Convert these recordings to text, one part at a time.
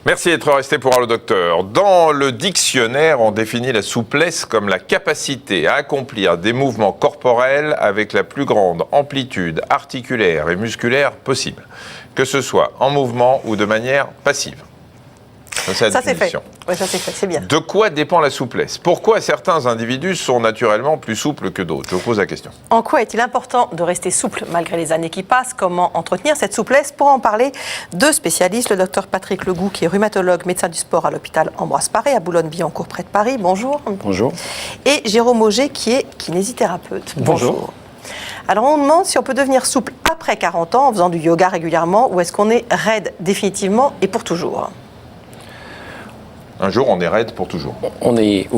Merci d'être resté pour voir le docteur. Dans le dictionnaire, on définit la souplesse comme la capacité à accomplir des mouvements corporels avec la plus grande amplitude articulaire et musculaire possible, que ce soit en mouvement ou de manière passive. Ça c'est fait. Oui, ça c'est fait, c'est bien. De quoi dépend la souplesse? Pourquoi certains individus sont naturellement plus souples que d'autres? Je vous pose la question. En quoi est-il important de rester souple malgré les années qui passent? Comment entretenir cette souplesse? Pour en parler, deux spécialistes, le docteur Patrick Legout, qui est rhumatologue, médecin du sport à l'hôpital Ambroise Paré, à Boulogne-Billancourt, près de Paris. Bonjour. Bonjour. Et Jérôme Auger, qui est kinésithérapeute. Bonjour. Alors on demande si on peut devenir souple après 40 ans en faisant du yoga régulièrement, ou est-ce qu'on est raide définitivement et pour toujours? Un jour, on est raide pour toujours. Oui,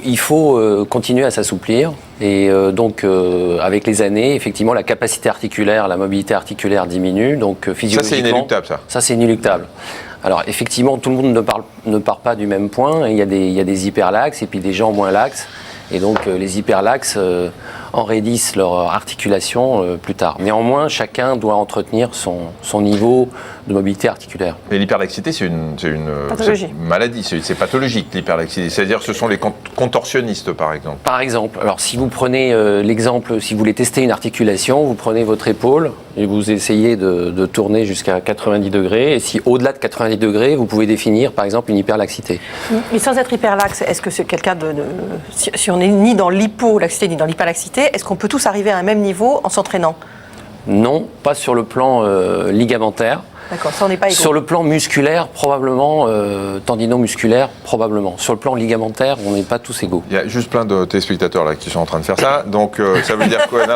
il faut continuer à s'assouplir. Et donc, avec les années, effectivement, la capacité articulaire, la mobilité articulaire diminue. Donc, physiologiquement... Ça, c'est inéluctable, ça. Ça, c'est inéluctable. Alors, effectivement, tout le monde ne part pas du même point. Il y a des hyperlaxes et puis des gens moins laxes. Et donc, les hyperlaxes enraidissent leur articulation plus tard. Néanmoins, chacun doit entretenir son niveau de mobilité articulaire. Mais l'hyperlaxité, c'est une maladie, c'est pathologique, l'hyperlaxité. C'est-à-dire ce sont les contorsionnistes, par exemple. Par exemple, alors si vous prenez l'exemple, si vous voulez tester une articulation, vous prenez votre épaule et vous essayez de tourner jusqu'à 90 degrés. Et si au-delà de 90 degrés, vous pouvez définir, par exemple, une hyperlaxité. Mais sans être hyperlaxe, est-ce que c'est quelqu'un si on n'est ni dans l'hypolaxité ni dans l'hyperlaxité, est-ce qu'on peut tous arriver à un même niveau en s'entraînant? Non, pas sur le plan ligamentaire. D'accord, ça on n'est pas égaux. Sur le plan musculaire, probablement, tendino-musculaire, probablement. Sur le plan ligamentaire, on n'est pas tous égaux. Il y a juste plein de téléspectateurs là qui sont en train de faire ça, donc ça veut dire quoi? Non,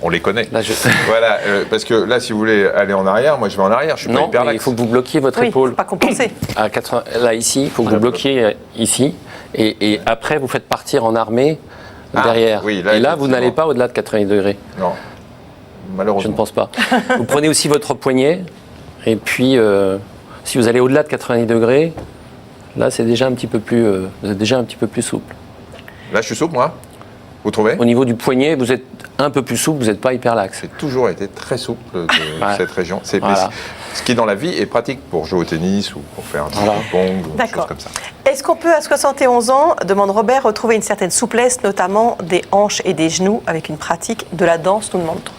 on les connaît. Là, voilà, parce que là, si vous voulez aller en arrière, moi je vais en arrière, je suis pas hyperlaxe. Il faut que vous bloquiez votre épaule. Pas compenser. À 80, là, ici, il faut que vous bloquiez ici, et après vous faites partir en armée derrière. Oui, et là, vous n'allez pas au-delà de 80 degrés. Non, malheureusement. Je ne pense pas. Vous prenez aussi votre poignet. Et puis, si vous allez au-delà de 90 degrés, là, c'est déjà un petit peu plus, vous êtes déjà un petit peu plus souple. Là, je suis souple, moi. Vous trouvez? Au niveau du poignet, vous êtes un peu plus souple, vous n'êtes pas hyperlaxe. J'ai toujours été très souple de cette région. Ce qui, dans la vie, est pratique pour jouer au tennis ou pour faire un ping-pong ou des choses comme ça. Est-ce qu'on peut, à 71 ans, demande Robert, retrouver une certaine souplesse, notamment des hanches et des genoux, avec une pratique de la danse, nous demande-t-on?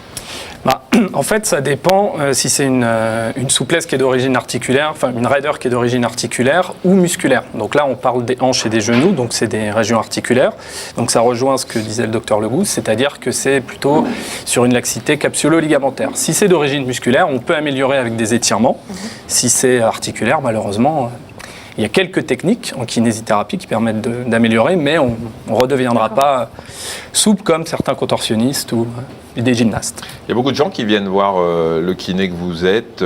En fait, ça dépend si c'est une souplesse qui est d'origine articulaire, enfin une raideur qui est d'origine articulaire ou musculaire. Donc là, on parle des hanches et des genoux, donc c'est des régions articulaires. Donc ça rejoint ce que disait le docteur Legout, c'est-à-dire que c'est plutôt sur une laxité capsulo-ligamentaire. Si c'est d'origine musculaire, on peut améliorer avec des étirements. Si c'est articulaire, malheureusement... Il y a quelques techniques en kinésithérapie qui permettent d'améliorer, mais on ne redeviendra pas souple comme certains contorsionnistes ou des gymnastes. Il y a beaucoup de gens qui viennent voir le kiné que vous êtes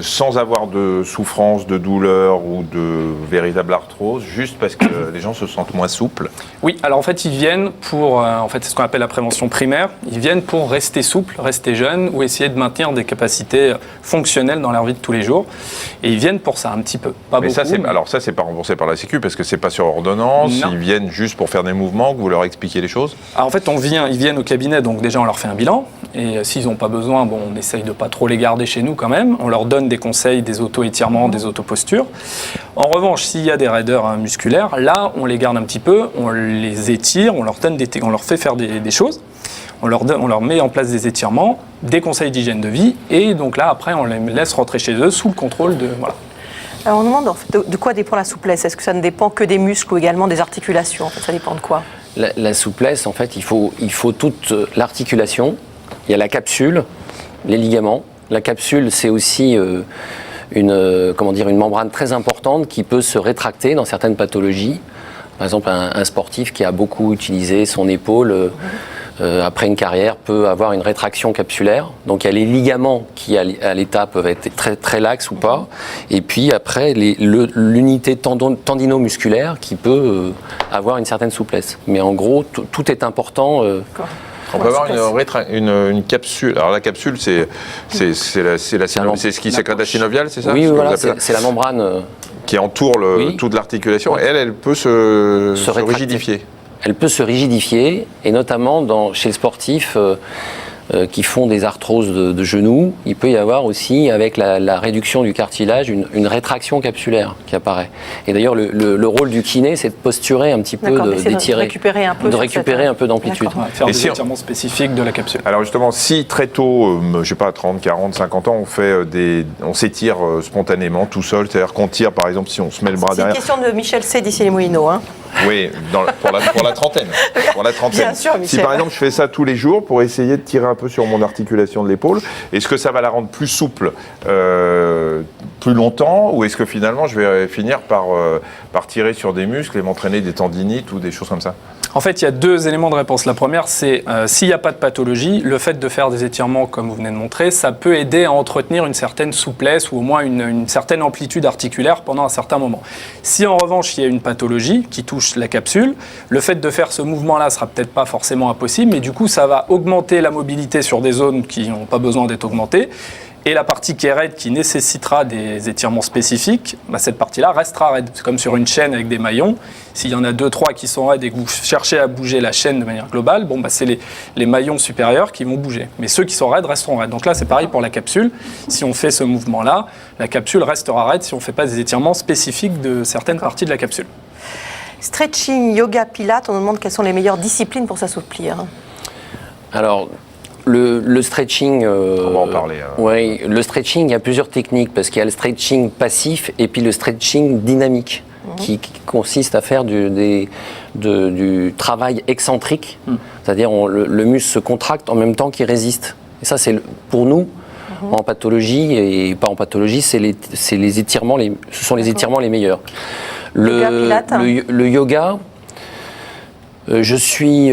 sans avoir de souffrance, de douleur ou de véritable arthrose, juste parce que les gens se sentent moins souples. Oui, alors en fait, ils viennent pour, c'est ce qu'on appelle la prévention primaire, ils viennent pour rester souples, rester jeunes ou essayer de maintenir des capacités fonctionnelles dans leur vie de tous les jours. Et ils viennent pour ça un petit peu, pas beaucoup. Alors ça, c'est pas remboursé par la Sécu parce que c'est pas sur ordonnance. Non. Ils viennent juste pour faire des mouvements, que vous leur expliquez les choses. Alors en fait, ils viennent au cabinet, donc déjà on leur fait un bilan. Et s'ils n'ont pas besoin, on essaye de pas trop les garder chez nous quand même. On leur donne des conseils, des auto-étirements, des auto-postures. En revanche, s'il y a des raideurs musculaires, là, on les garde un petit peu, on les étire, on leur fait faire des choses. On leur met en place des étirements, des conseils d'hygiène de vie. Et donc là, après, on les laisse rentrer chez eux sous le contrôle de... Voilà. Alors on demande en fait, de quoi dépend la souplesse? Est-ce que ça ne dépend que des muscles ou également des articulations? En fait, ça dépend de quoi? La souplesse, en fait, il faut toute l'articulation. Il y a la capsule, les ligaments. La capsule, c'est aussi une membrane très importante qui peut se rétracter dans certaines pathologies. Par exemple, un sportif qui a beaucoup utilisé son épaule après une carrière peut avoir une rétraction capsulaire. Donc il y a les ligaments qui à l'état peuvent être très, très laxes ou pas. Et puis après l'unité tendino-musculaire qui peut avoir une certaine souplesse. Mais en gros, tout est important. On peut avoir une capsule. Alors la capsule, c'est ce qui sécrète la synoviale, c'est ça? Oui, voilà, c'est la membrane qui entoure toute l'articulation. Oui. Elle peut se rigidifier. Elle peut se rigidifier, et notamment chez le sportif, qui font des arthroses de genoux. Il peut y avoir aussi, avec la réduction du cartilage, une rétraction capsulaire qui apparaît. Et d'ailleurs, le rôle du kiné, c'est de posturer un petit peu, d'étirer, de récupérer un peu d'amplitude. Ouais, faire des étirements spécifiques de la capsule. Alors justement, si très tôt, je sais pas, 30, 40, 50 ans, on s'étire spontanément, tout seul, c'est-à-dire qu'on tire, par exemple, si on se met le bras derrière... C'est une question de Michel C. d'ici les Moulineaux. Hein. Oui, pour la trentaine. Pour la trentaine. Bien sûr, Michel. Si par exemple je fais ça tous les jours pour essayer de tirer un peu sur mon articulation de l'épaule, est-ce que ça va la rendre plus souple plus longtemps, ou est-ce que finalement je vais finir par tirer sur des muscles et m'entraîner des tendinites ou des choses comme ça? En fait, il y a deux éléments de réponse. La première, c'est s'il n'y a pas de pathologie, le fait de faire des étirements, comme vous venez de montrer, ça peut aider à entretenir une certaine souplesse ou au moins une certaine amplitude articulaire pendant un certain moment. Si en revanche, il y a une pathologie qui touche la capsule, le fait de faire ce mouvement-là sera peut-être pas forcément impossible, mais du coup, ça va augmenter la mobilité sur des zones qui n'ont pas besoin d'être augmentées. Et la partie qui est raide, qui nécessitera des étirements spécifiques, cette partie-là restera raide. C'est comme sur une chaîne avec des maillons. S'il y en a 2, 3 qui sont raides et que vous cherchez à bouger la chaîne de manière globale, c'est les maillons supérieurs qui vont bouger. Mais ceux qui sont raides resteront raides. Donc là, c'est pareil pour la capsule. Si on fait ce mouvement-là, la capsule restera raide si on ne fait pas des étirements spécifiques de certaines parties de la capsule. Stretching, yoga, pilates, on nous demande quelles sont les meilleures disciplines pour s'assouplir. Alors, le stretching, on va en parler. Oui, le stretching, il y a plusieurs techniques, parce qu'il y a le stretching passif et puis le stretching dynamique, qui consiste à faire du travail excentrique, c'est-à-dire le muscle se contracte en même temps qu'il résiste. Et ça, c'est pour nous, en pathologie et pas en pathologie, ce sont les étirements les meilleurs. Le yoga, je suis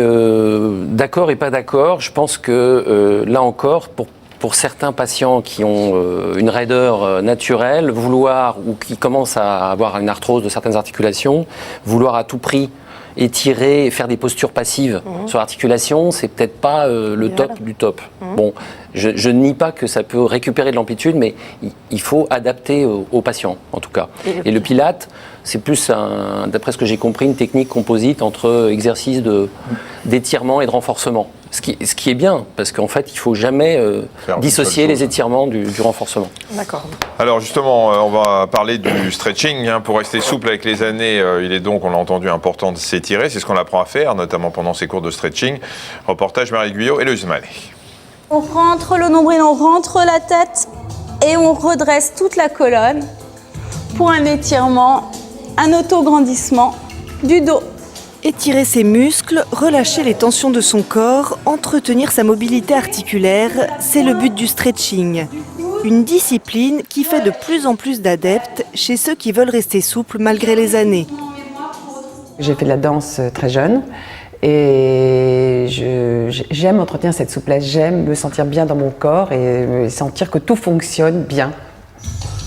d'accord et pas d'accord. Je pense que là encore, pour certains patients qui ont une raideur naturelle, ou qui commencent à avoir une arthrose de certaines articulations, vouloir à tout prix étirer et faire des postures passives sur l'articulation, c'est peut-être pas le top du top. Bon, je ne nie pas que ça peut récupérer de l'amplitude, mais il faut adapter aux patients, en tout cas. Et le pilate, c'est plus, d'après ce que j'ai compris, une technique composite entre exercice d'étirement et de renforcement. Ce qui est bien, parce qu'en fait, il ne faut jamais dissocier les étirements du renforcement. D'accord. Alors justement, on va parler du stretching. Pour rester souple avec les années, il est donc, on l'a entendu, important de s'étirer. C'est ce qu'on apprend à faire, notamment pendant ces cours de stretching. Reportage Marie Guyot et Louise Mallet. On rentre le nombril, on rentre la tête et on redresse toute la colonne pour un étirement, un auto-grandissement du dos. Étirer ses muscles, relâcher les tensions de son corps, entretenir sa mobilité articulaire, c'est le but du stretching. Une discipline qui fait de plus en plus d'adeptes chez ceux qui veulent rester souples malgré les années. J'ai fait de la danse très jeune et j'aime entretenir cette souplesse, j'aime me sentir bien dans mon corps et sentir que tout fonctionne bien.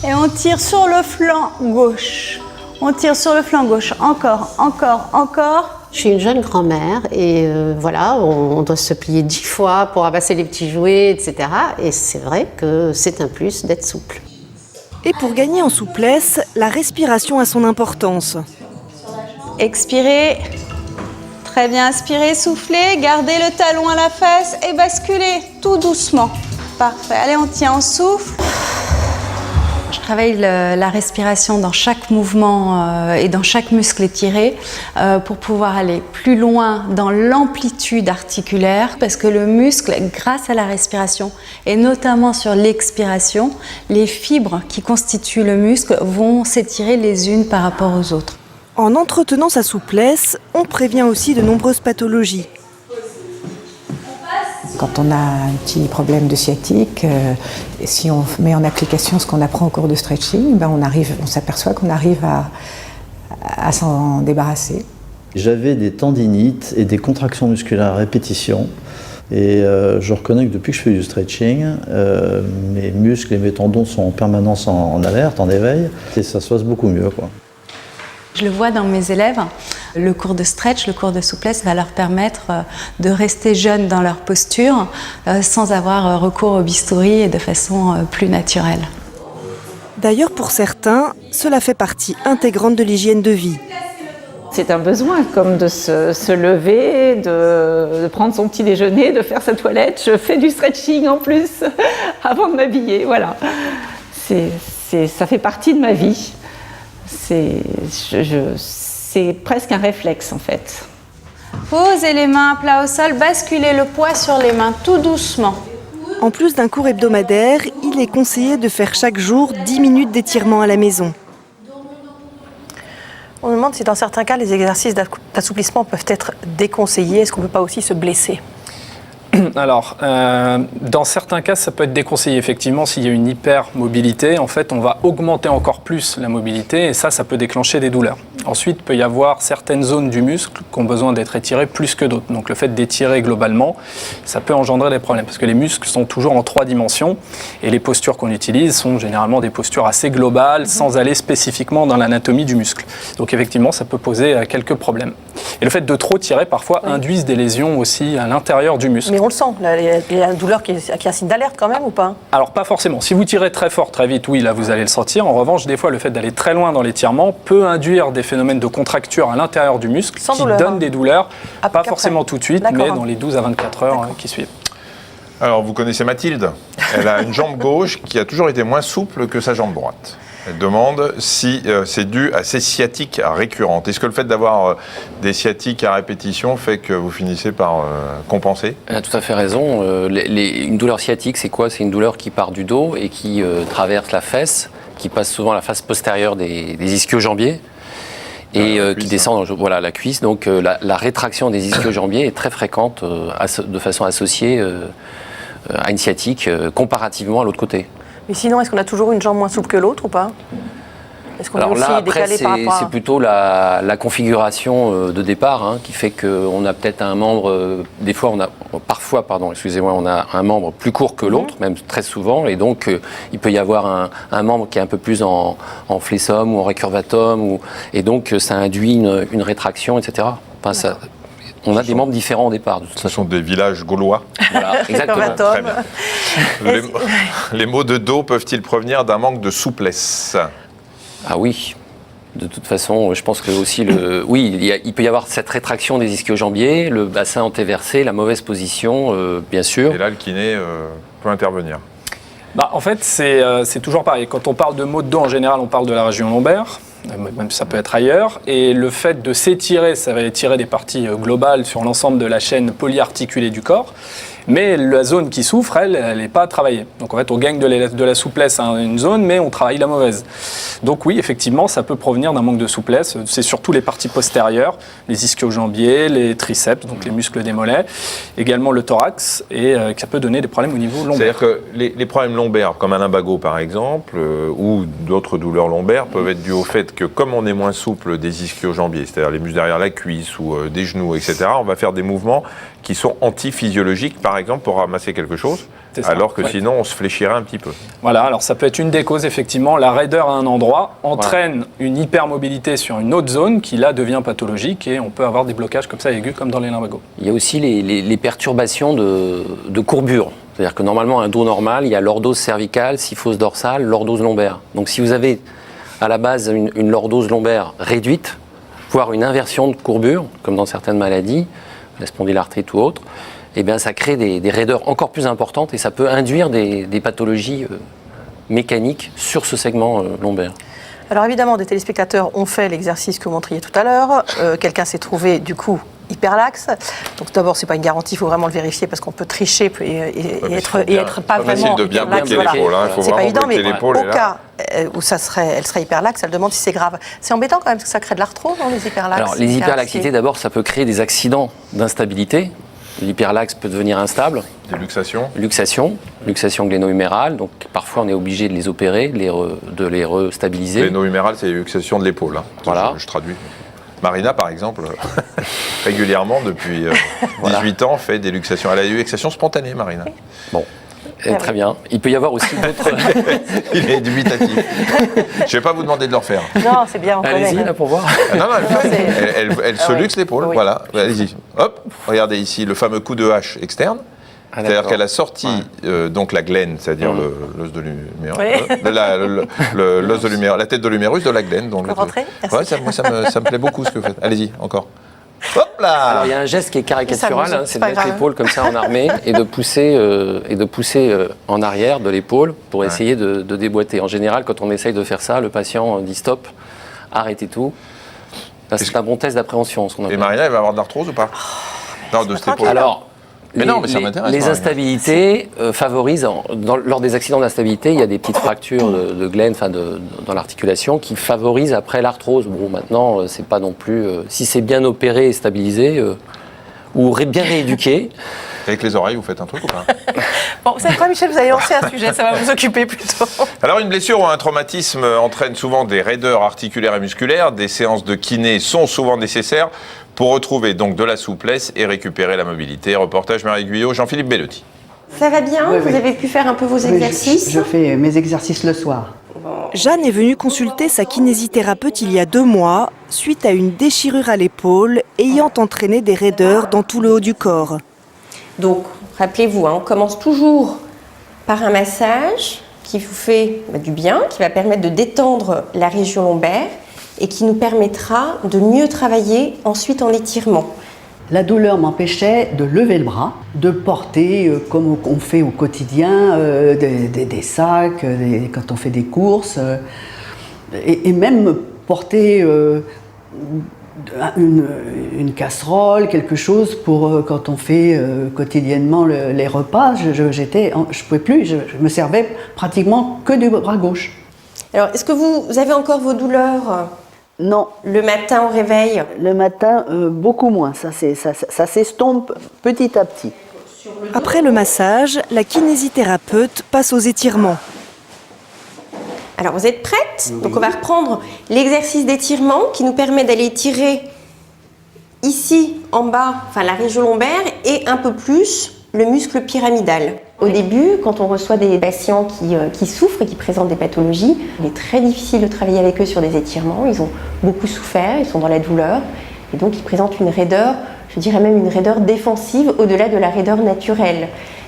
Et on tire sur le flanc gauche. On tire sur le flanc gauche, encore, encore, encore. Je suis une jeune grand-mère et voilà, on doit se plier 10 fois pour ramasser les petits jouets, etc. Et c'est vrai que c'est un plus d'être souple. Et pour gagner en souplesse, la respiration a son importance. Expirez. Très bien, inspirez, soufflez, gardez le talon à la fesse et basculez tout doucement. Parfait, allez, on tient, on souffle. Je travaille la respiration dans chaque mouvement et dans chaque muscle étiré pour pouvoir aller plus loin dans l'amplitude articulaire parce que le muscle, grâce à la respiration et notamment sur l'expiration, les fibres qui constituent le muscle vont s'étirer les unes par rapport aux autres. En entretenant sa souplesse, on prévient aussi de nombreuses pathologies. Quand on a un petit problème de sciatique, si on met en application ce qu'on apprend au cours de stretching, on s'aperçoit qu'on arrive à s'en débarrasser. J'avais des tendinites et des contractions musculaires à répétition. Et je reconnais que depuis que je fais du stretching, mes muscles et mes tendons sont en permanence en alerte, en éveil, et ça se passe beaucoup mieux, quoi. Je le vois dans mes élèves, le cours de stretch, le cours de souplesse va leur permettre de rester jeunes dans leur posture sans avoir recours au bistouri et de façon plus naturelle. D'ailleurs, pour certains, cela fait partie intégrante de l'hygiène de vie. C'est un besoin, comme de se lever, de prendre son petit déjeuner, de faire sa toilette. Je fais du stretching en plus avant de m'habiller, voilà. Ça fait partie de ma vie. C'est presque un réflexe en fait. Posez les mains à plat au sol, basculez le poids sur les mains tout doucement. En plus d'un cours hebdomadaire, il est conseillé de faire chaque jour 10 minutes d'étirement à la maison. On me demande si dans certains cas, les exercices d'assouplissement peuvent être déconseillés. Est-ce qu'on ne peut pas aussi se blesser ? Alors, dans certains cas, ça peut être déconseillé. Effectivement, s'il y a une hypermobilité, en fait, on va augmenter encore plus la mobilité et ça peut déclencher des douleurs. Ensuite, il peut y avoir certaines zones du muscle qui ont besoin d'être étirées plus que d'autres. Donc, le fait d'étirer globalement, ça peut engendrer des problèmes parce que les muscles sont toujours en 3 dimensions et les postures qu'on utilise sont généralement des postures assez globales sans aller spécifiquement dans l'anatomie du muscle. Donc, effectivement, ça peut poser quelques problèmes. Et le fait de trop tirer, parfois, induise des lésions aussi à l'intérieur du muscle. Mais on le sent, là, il y a une douleur qui est un signe d'alerte quand même ou pas ? Alors pas forcément. Si vous tirez très fort, très vite, oui, là vous allez le sentir. En revanche, des fois, le fait d'aller très loin dans l'étirement peut induire des phénomènes de contracture à l'intérieur du muscle qui donnent des douleurs, pas forcément tout de suite, mais dans les 12 à 24 heures qui suivent. Alors vous connaissez Mathilde, elle a une jambe gauche qui a toujours été moins souple que sa jambe droite. Elle demande si c'est dû à ses sciatiques récurrentes. Est-ce que le fait d'avoir des sciatiques à répétition fait que vous finissez par compenser ? Elle a tout à fait raison. Une douleur sciatique, c'est quoi ? C'est une douleur qui part du dos et qui traverse la fesse, qui passe souvent la face postérieure des ischio-jambiers et qui descend dans la cuisse. Donc la rétraction des ischio-jambiers est très fréquente de façon associée à une sciatique comparativement à l'autre côté. Mais sinon, est-ce qu'on a toujours une jambe moins souple que l'autre ou pas ? Est-ce qu'on est aussi là, après, décalé par rapport à... c'est plutôt la configuration de départ qui fait qu'on a peut-être un membre, parfois, on a un membre plus court que l'autre, même très souvent, et donc il peut y avoir un membre qui est un peu plus en flessum ou en récurvatum, et donc ça induit une rétraction, etc. Enfin, on a des membres différents au départ. Ce sont des villages gaulois. Voilà, exactement. Très bien. Les maux de dos peuvent-ils provenir d'un manque de souplesse ? Ah oui. De toute façon, je pense que aussi il peut y avoir cette rétraction des ischio-jambiers, le bassin antéversé, la mauvaise position, bien sûr. Et là, le kiné peut intervenir. En fait, c'est toujours pareil. Quand on parle de maux de dos, en général, on parle de la région lombaire. Même ça peut être ailleurs, et le fait de s'étirer, ça va étirer des parties globales sur l'ensemble de la chaîne polyarticulée du corps, mais la zone qui souffre, elle n'est pas travaillée. Donc en fait, on gagne de la souplesse à une zone, mais on travaille la mauvaise. Donc oui, effectivement, ça peut provenir d'un manque de souplesse. C'est surtout les parties postérieures, les ischio-jambiers, les triceps, donc les muscles des mollets, également le thorax, et ça peut donner des problèmes au niveau lombaire. C'est-à-dire que les problèmes lombaires, comme un lumbago par exemple, ou d'autres douleurs lombaires, peuvent être dus au fait que comme on est moins souple des ischio-jambiers, c'est-à-dire les muscles derrière la cuisse ou des genoux, etc., on va faire des mouvements qui sont antiphysiologiques, par exemple, pour ramasser quelque chose, alors que sinon on se fléchirait un petit peu. Voilà, alors ça peut être une des causes, effectivement. La raideur à un endroit entraîne une hypermobilité sur une autre zone qui, là, devient pathologique et on peut avoir des blocages comme ça aigus, comme dans les lumbagos. Il y a aussi les perturbations de courbure. C'est-à-dire que normalement, un dos normal, il y a lordose cervicale, syphose dorsale, lordose lombaire. Donc si vous avez à la base une lordose lombaire réduite, voire une inversion de courbure, comme dans certaines maladies, la spondylarthrite ou autre, eh bien, ça crée des raideurs encore plus importantes et ça peut induire des pathologies mécaniques sur ce segment lombaire. Alors évidemment, des téléspectateurs ont fait l'exercice que vous montriez tout à l'heure. Quelqu'un s'est trouvé du coup hyperlaxe. Donc d'abord, c'est pas une garantie, il faut vraiment le vérifier parce qu'on peut tricher et être pas vraiment de bien hyperlaxe. bloquer l'épaule, il faut c'est pas vraiment évident, mais bloquer l'épaule. au cas où elle serait hyperlaxe, elle demande si c'est grave. C'est embêtant quand même parce que ça crée de l'arthrose, non, les hyperlaxes. Alors les hyperlaxités, d'abord, ça peut créer des accidents d'instabilité. L'hyperlaxe peut devenir instable. Des luxations. Luxation gléno-humérale. Donc parfois on est obligé de les opérer, de les restabiliser. Gléno-humérale, c'est les luxations de l'épaule. Voilà. Je traduis. Marina, par exemple, régulièrement, depuis 18 ans, fait des luxations. Elle a des luxations spontanées, Marina. Bon. Très bien. Il peut y avoir aussi d'autres... Il est dubitatif. Je ne vais pas vous demander de le refaire. Non, c'est bien, on connaît. Allez-y, là, pour voir. Non, elle se luxe l'épaule, voilà. Allez-y. Hop, regardez ici le fameux coup de hache externe. C'est-à-dire qu'elle a sorti donc la glène, c'est-à-dire l'os de l'humérus, l'os de l'humérus, la tête de l'humérus de la glène. Donc, vous rentrer? Moi, ça me plaît beaucoup ce que vous faites. Allez-y, encore. Hop là. Alors il y a un geste qui est caricatural, c'est de mettre l'épaule comme ça en armée et de pousser, en arrière de l'épaule pour essayer de déboîter. En général, quand on essaye de faire ça, le patient dit stop, arrêtez tout. C'est un bon test d'appréhension. Et Marina, elle va avoir de l'arthrose ou pas? Non, de cette épaule. Alors, ça m'intéresse. Les instabilités favorisent, lors des accidents d'instabilité, il y a des petites fractures de glène, dans l'articulation, qui favorisent après l'arthrose. Bon, maintenant, c'est pas non plus. Si c'est bien opéré et stabilisé, ou bien rééduqué. Avec les oreilles, vous faites un truc ou pas? Bon, vous savez quoi, Michel, vous allez lancer un sujet, ça va vous occuper plutôt. Alors, une blessure ou un traumatisme entraîne souvent des raideurs articulaires et musculaires. Des séances de kiné sont souvent nécessaires pour retrouver donc de la souplesse et récupérer la mobilité. Reportage Marie Guyot, Jean-Philippe Bellotti. Ça va bien? Vous avez pu faire un peu vos exercices? Je fais mes exercices le soir. Jeanne est venue consulter sa kinésithérapeute il y a 2 mois, suite à une déchirure à l'épaule ayant entraîné des raideurs dans tout le haut du corps. Donc, rappelez-vous, on commence toujours par un massage qui vous fait du bien, qui va permettre de détendre la région lombaire et qui nous permettra de mieux travailler ensuite en étirement. La douleur m'empêchait de lever le bras, de porter, comme on fait au quotidien, des sacs, quand on fait des courses, et même porter une casserole, quelque chose pour quand on fait quotidiennement les repas. Je pouvais plus, je me servais pratiquement que du bras gauche. Alors, est-ce que vous avez encore vos douleurs? Non. Le matin au réveil? Le matin, beaucoup moins. Ça s'estompe petit à petit. Après le massage, la kinésithérapeute passe aux étirements. Alors, vous êtes prête? Donc, on va reprendre l'exercice d'étirement qui nous permet d'aller tirer ici, en bas, la région lombaire et un peu plus le muscle pyramidal. Au début, quand on reçoit des patients qui souffrent et qui présentent des pathologies, il est très difficile de travailler avec eux sur des étirements. Ils ont beaucoup souffert, ils sont dans la douleur et donc ils présentent une raideur, je dirais même une raideur défensive au-delà de la raideur naturelle.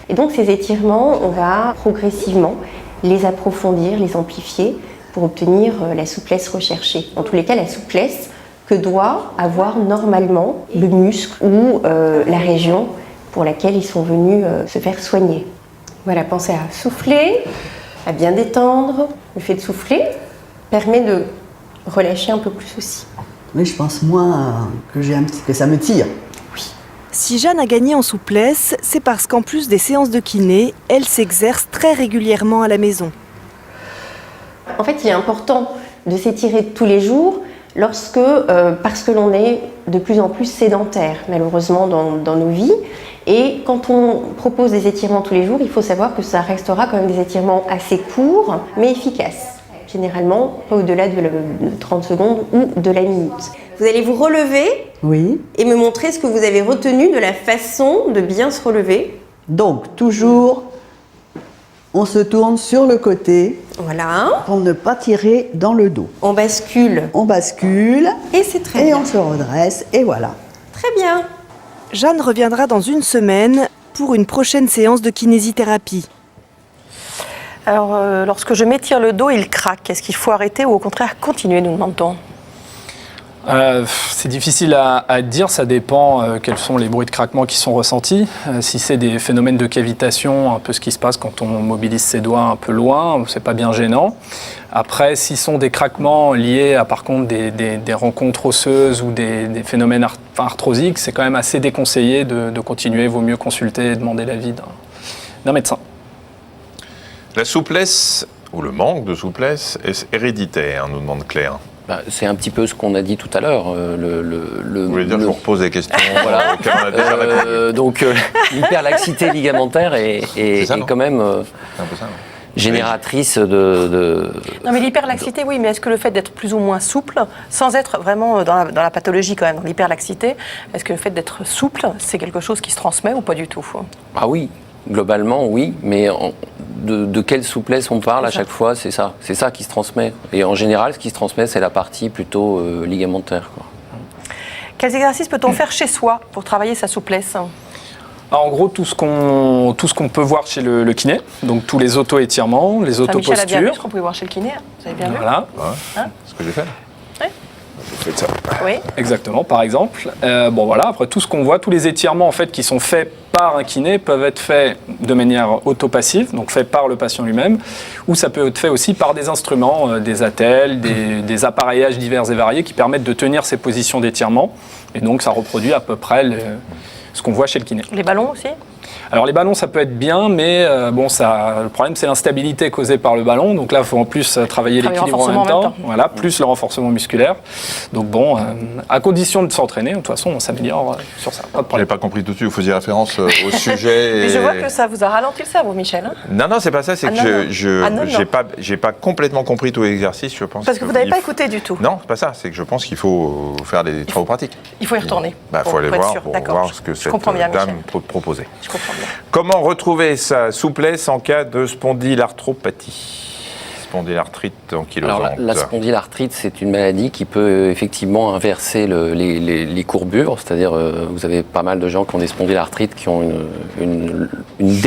Et donc ces étirements, on va progressivement les approfondir, les amplifier pour obtenir la souplesse recherchée. En tous les cas, la souplesse que doit avoir normalement le muscle ou la région pour laquelle ils sont venus se faire soigner. Voilà, pensez à souffler, à bien détendre. Le fait de souffler permet de relâcher un peu plus aussi. Oui, je pense moi que ça me tire. Oui. Si Jeanne a gagné en souplesse, c'est parce qu'en plus des séances de kiné, elle s'exerce très régulièrement à la maison. En fait, il est important de s'étirer tous les jours parce que l'on est de plus en plus sédentaire, malheureusement, dans nos vies. Et quand on propose des étirements tous les jours, il faut savoir que ça restera quand même des étirements assez courts, mais efficaces. Généralement, pas au-delà de 30 secondes ou de la minute. Vous allez vous relever et me montrer ce que vous avez retenu de la façon de bien se relever. Donc, toujours, on se tourne sur le côté. Voilà. Pour ne pas tirer dans le dos. On bascule. On bascule. Et c'est très bien. Et on se redresse, et voilà. Très bien. Jeanne reviendra dans 1 semaine pour une prochaine séance de kinésithérapie. Alors, lorsque je m'étire le dos, il craque. Est-ce qu'il faut arrêter ou au contraire continuer, nous demande-t-on? C'est difficile à dire, ça dépend quels sont les bruits de craquement qui sont ressentis. Si c'est des phénomènes de cavitation, un peu ce qui se passe quand on mobilise ses doigts un peu loin, c'est pas bien gênant. Après, s'ils sont des craquements liés à par contre des rencontres osseuses ou des phénomènes arthrosiques, c'est quand même assez déconseillé de continuer. Il vaut mieux consulter et demander l'avis d'un médecin. La souplesse, ou le manque de souplesse, est héréditaire, nous demande Claire. C'est un petit peu ce qu'on a dit tout à l'heure. Vous voulez dire que je vous repose des questions voilà. auxquelles on a déjà répondu. Donc l'hyperlaxité ligamentaire est quand même génératrice de... Non mais l'hyperlaxité, oui, mais est-ce que le fait d'être plus ou moins souple, sans être vraiment dans la pathologie quand même, dans l'hyperlaxité, est-ce que le fait d'être souple, c'est quelque chose qui se transmet ou pas du tout? Ah oui, globalement oui, mais de quelle souplesse on parle à chaque fois, c'est ça qui se transmet. Et en général, ce qui se transmet, c'est la partie plutôt ligamentaire, quoi. Quels exercices peut-on faire chez soi pour travailler sa souplesse? Alors, en gros, tout ce qu'on peut voir chez le kiné, donc tous les auto-étirements, les Michel a bien vu auto-postures. ce qu'on pouvait voir chez le kiné. Vous avez bien vu. Voilà. Ouais, c'est ce que j'ai fait. Ouais. Vous faites ça. Oui. Exactement, par exemple. Bon voilà, après tout ce qu'on voit, tous les étirements en fait qui sont faits par un kiné peuvent être faits de manière autopassive, donc faits par le patient lui-même, ou ça peut être fait aussi par des instruments, des attelles, des appareillages divers et variés qui permettent de tenir ces positions d'étirement. Et donc ça reproduit à peu près ce qu'on voit chez le kiné. Les ballons aussi? Alors les ballons, ça peut être bien, mais le problème, c'est l'instabilité causée par le ballon. Donc là, il faut en plus travailler l'équilibre en même temps. Voilà, plus le renforcement musculaire. Donc bon, à condition de s'entraîner, de toute façon, on s'améliore sur ça. Pas de Je n'ai problème. pas compris tout de suite, vous faisiez référence au sujet. Mais je vois que ça vous a ralenti le cerveau, Michel. Hein. Non, c'est pas ça, c'est que j'ai pas complètement compris tout l'exercice, je pense. Parce que vous n'avez pas écouté du tout. Non, c'est pas ça, c'est que je pense qu'il faut faire des travaux pratiques. Il faut y retourner. Il faut aller être voir sûr. pour D'accord. voir ce que cette dame proposait. Je comprends bien. Comment retrouver sa souplesse en cas de spondylarthropathie? Spondylarthrite ankylosante. Alors la spondylarthrite, c'est une maladie qui peut effectivement inverser les courbures, c'est-à-dire vous avez pas mal de gens qui ont des spondylarthrites qui ont une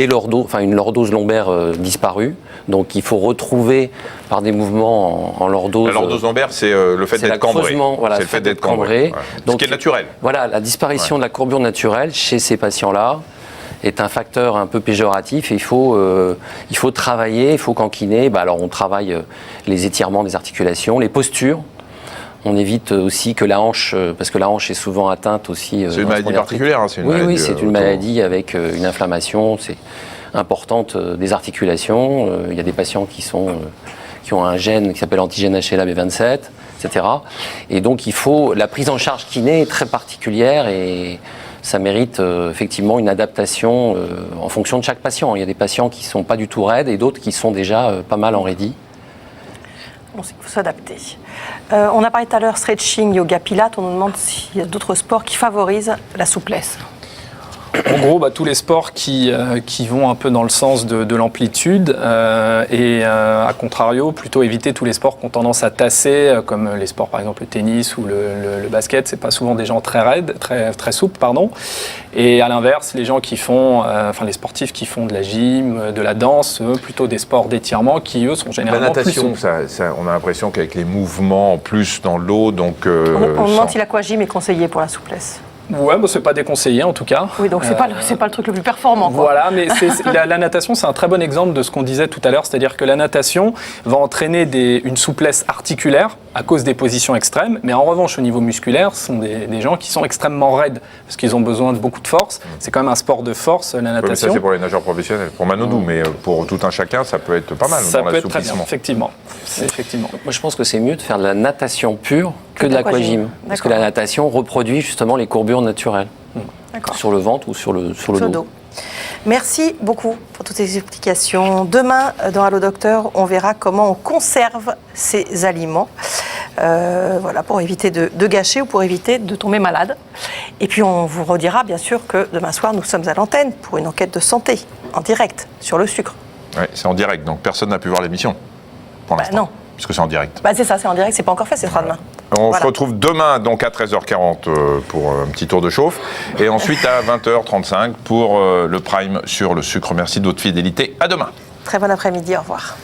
lordose lombaire disparue, donc il faut retrouver par des mouvements en lordose. La lordose lombaire, c'est le fait d'être cambré. Voilà, c'est le fait d'être cambré. Ouais. Donc, ce qui est naturel. Voilà, la disparition de la courbure naturelle chez ces patients-là est un facteur un peu péjoratif et il faut travailler, il faut qu'en kiné, alors on travaille les étirements des articulations, les postures. On évite aussi que la hanche, parce que la hanche est souvent atteinte aussi. C'est une maladie particulière, c'est une maladie. Oui, c'est une maladie avec une inflammation importante des articulations. Il y a des patients qui ont un gène qui s'appelle antigène HLA-B27, etc. Et donc la prise en charge kiné est très particulière et ça mérite effectivement une adaptation en fonction de chaque patient. Il y a des patients qui ne sont pas du tout raides et d'autres qui sont déjà pas mal en raidie. Il faut s'adapter. On a parlé tout à l'heure stretching, yoga, pilates. On nous demande s'il y a d'autres sports qui favorisent la souplesse. En gros, tous les sports qui vont un peu dans le sens de l'amplitude et à contrario, plutôt éviter tous les sports qui ont tendance à tasser, comme les sports par exemple le tennis ou le basket. C'est pas souvent des gens très raides, très souples, pardon. Et à l'inverse, les gens qui font, les sportifs qui font de la gym, de la danse, plutôt des sports d'étirement qui eux sont généralement la natation, plus souples. On a l'impression qu'avec les mouvements en plus dans l'eau, donc. On demande si l'aquagym est conseillé pour la souplesse. Ouais, c'est pas déconseillé en tout cas. Oui, donc c'est pas le truc le plus performant. Quoi. Voilà, mais la natation, c'est un très bon exemple de ce qu'on disait tout à l'heure, c'est-à-dire que la natation va entraîner une souplesse articulaire à cause des positions extrêmes, mais en revanche, au niveau musculaire, ce sont des gens qui sont extrêmement raides, parce qu'ils ont besoin de beaucoup de force. C'est quand même un sport de force, la natation. Ouais, ça, c'est pour les nageurs professionnels, pour Manodou, mais pour tout un chacun, ça peut être pas mal. Ça peut être très bien, effectivement. Moi, je pense que c'est mieux de faire de la natation pure que de l'aquagym, parce que la natation reproduit justement les courbures naturelles, sur le ventre ou sur le dos. Merci beaucoup pour toutes ces explications. Demain, dans Allo Docteur, on verra comment on conserve ces aliments, pour éviter de gâcher ou pour éviter de tomber malade. Et puis on vous redira bien sûr que demain soir, nous sommes à l'antenne pour une enquête de santé, en direct, sur le sucre. Oui, c'est en direct, donc personne n'a pu voir l'émission, pour l'instant. Non. Puisque c'est en direct. C'est ça, c'est en direct, c'est pas encore fait, c'est sera demain. On se retrouve demain donc à 13h40 pour un petit tour de chauffe et ensuite à 20h35 pour le prime sur le sucre. Merci de votre fidélité. À demain. Très bon après-midi, au revoir.